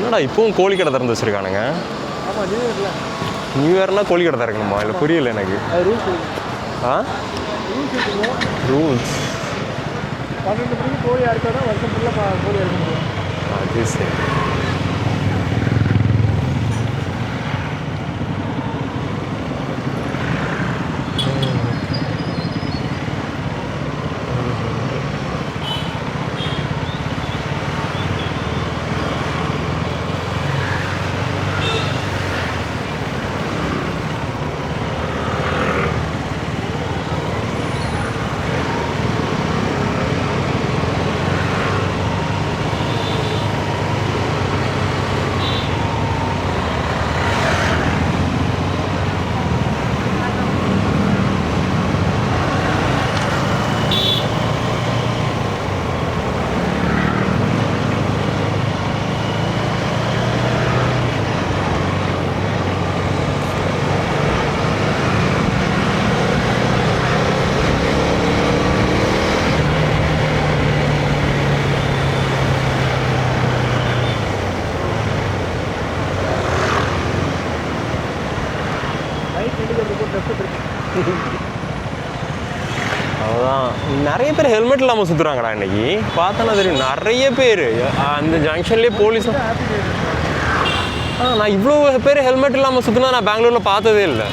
என்னடா இப்போவும் கோழி கடை திறந்து வச்சுருக்கானுங்க. ஆமாம், நியூ இயர்னா கோழி கடை திறக்கணுமா? இல்லை புரியல எனக்கு. ரூல்ஸ் 12 மணிக்கு கோழி அறுத்தா வருஷம் ஃபுல்லாக கோழி அறுக்க முடியும். அது சரி. அதான் நிறைய பேர் ஹெல்மெட் இல்லாமல் சுற்றுறாங்கடா இன்னைக்கு. பார்த்தோன்னா தெரியும் நிறைய பேர் அந்த ஜங்ஷன்லேயே போலீஸ். நான் இவ்வளோ பேர் ஹெல்மெட் இல்லாமல் சுற்றினா நான் பெங்களூரில் பார்த்ததே இல்லை.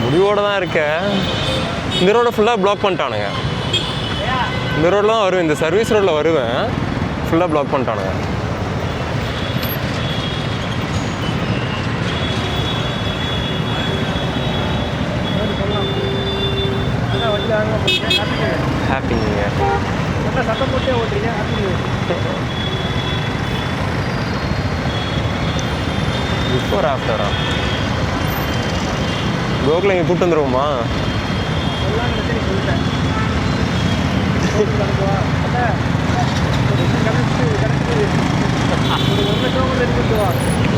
முடிவோடு தான் இருக்க. இந்த ரோடை ஃபுல்லாக பிளாக் பண்ணிட்டானுங்க. இந்த ரோடெலாம் வருவேன், இந்த சர்வீஸ் ரோடில் வருவேன், ஃபுல்லாக பிளாக் பண்ணிட்டானுங்க. Happy new year. சட்டம் போட்டே ஓட்டுறீங்க. பிஃபோர் ஆஃப்டரா? கோகுல இங்கே கூப்பிட்டு வந்துடுவோமா?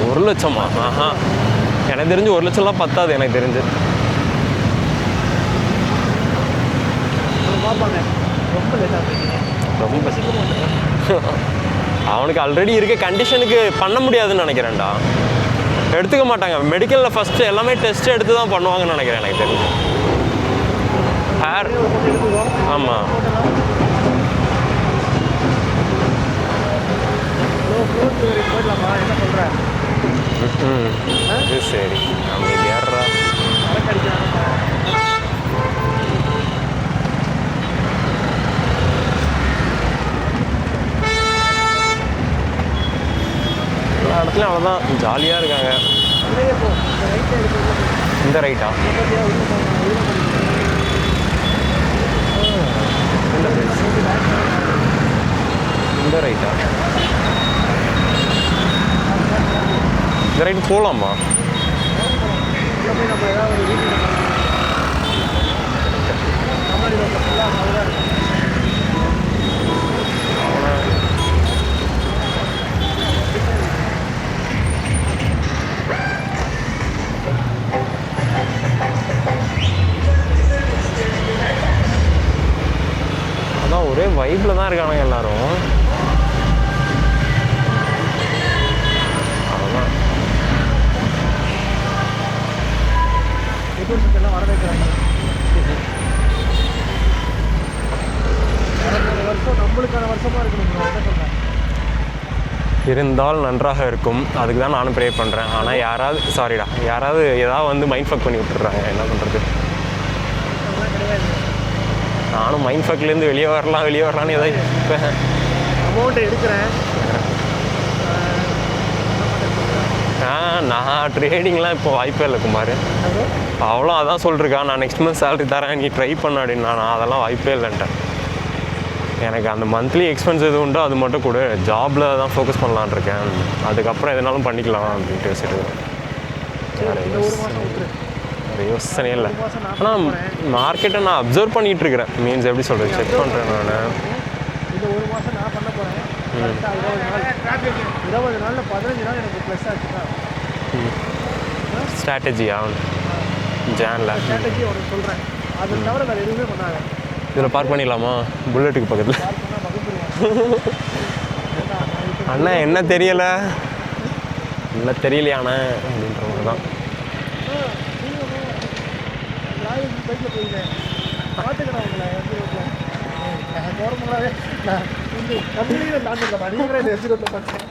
ஒரு லட்சமா? ஆஹா, எனக்கு தெரிஞ்சு 1 லட்சம்லாம் பத்தாது. எனக்கு தெரிஞ்சு ரொம்ப அவனுக்கு ஆல்ரெடி இருக்க கண்டிஷனுக்கு பண்ண முடியாதுன்னு நினைக்கிறேன்டா. எடுத்துக்க மாட்டாங்க மெடிக்கலில். ஃபஸ்ட்டு எல்லாமே டெஸ்ட் எடுத்து தான் பண்ணுவாங்கன்னு நினைக்கிறேன் எனக்கு தெரிஞ்சு. ஹேர் ஆமாம். சரி, நம்ம ஏறா எல்லா இடத்துலையும் அவ்வளோதான் ஜாலியாக இருக்காங்க. இந்த ரைட்டா? இந்த ரைட்டா? இந்த ரைட்டு போகலாமா? அதான் ஒரே வைப்பில் தான் இருக்கானுங்க எல்லாரும். அவ்வளோதான். வர வைக்கிறாங்க. வருஷம் நம்மளுக்கான வருஷமாக இருக்கணும். இருந்தால் நன்றாக இருக்கும். அதுக்கு தான் நானும் ப்ரே பண்ணுறேன். ஆனால் யாராவது ஏதாவது வந்து மைண்ட் ஃபக் பண்ணி விட்டுறாங்க. என்ன பண்ணுறது? நானும் மைண்ட் ஃபக்லேருந்து வெளியே வரலான்னு ஏதாவது அமௌண்ட்டை எடுக்கிறேன். நான் ட்ரேடிங்லாம் இப்போ வாய்ப்பே இல்லை குமார். அவ்வளோ அதான் சொல்லிருக்கான், நான் நெக்ஸ்ட் மந்த் சேலரி தரேன், நீ ட்ரை பண்ண அப்படின்னா. நான் அதெல்லாம் வாய்ப்பே இல்லைன்ட்டேன். எனக்கு அந்த மந்த்லி எக்ஸ்பென்ஸ் எது உண்டோ அது மட்டும் கூட ஜாபில் தான் ஃபோக்கஸ் பண்ணலான் இருக்கேன். அதுக்கப்புறம் எதுனாலும் பண்ணிக்கலாம் அப்படின்ட்டு வச்சுட்டு வேறு யோசனையே இல்லை. ஆனால் மார்க்கெட்டை நான் அப்சர்வ் பண்ணிகிட்டு இருக்கிறேன். மீன்ஸ் எப்படி சொல்கிறது, செக் பண்ணுறேன் நான். இந்த ஒரு மாதம் நான் பண்ண போகிறேன். 20 நாளில் 15 நாள் எனக்கு ப்ளஸ் ஆச்சுன்னா ஸ்ட்ராட்டஜியா ஜானில் ஸ்ட்ராட்டஜி உனக்கு சொல்கிறேன். அது தவிர வேறு எதுவுமே பண்ணாங்க. இதில் பார்க் பண்ணிடலாமா புல்லட்டுக்கு பக்கத்தில்? பார்க் பண்ணால் பகுந்துருவாங்க. அண்ணா என்ன தெரியல, என்ன தெரியலையாண்ணே அப்படின்ற மாதிரி தான். லாரி பைக்கில் போயிருக்கேன், பார்த்துக்கிறேன் உங்களை எந்த ரோட்டில் கவர்மெண்டாகவே நான் இந்த கம்பெனியில் தாண்டிருக்கேன். நீங்களே இந்த எஸ்சி ரோட்டில் பார்த்தேன்.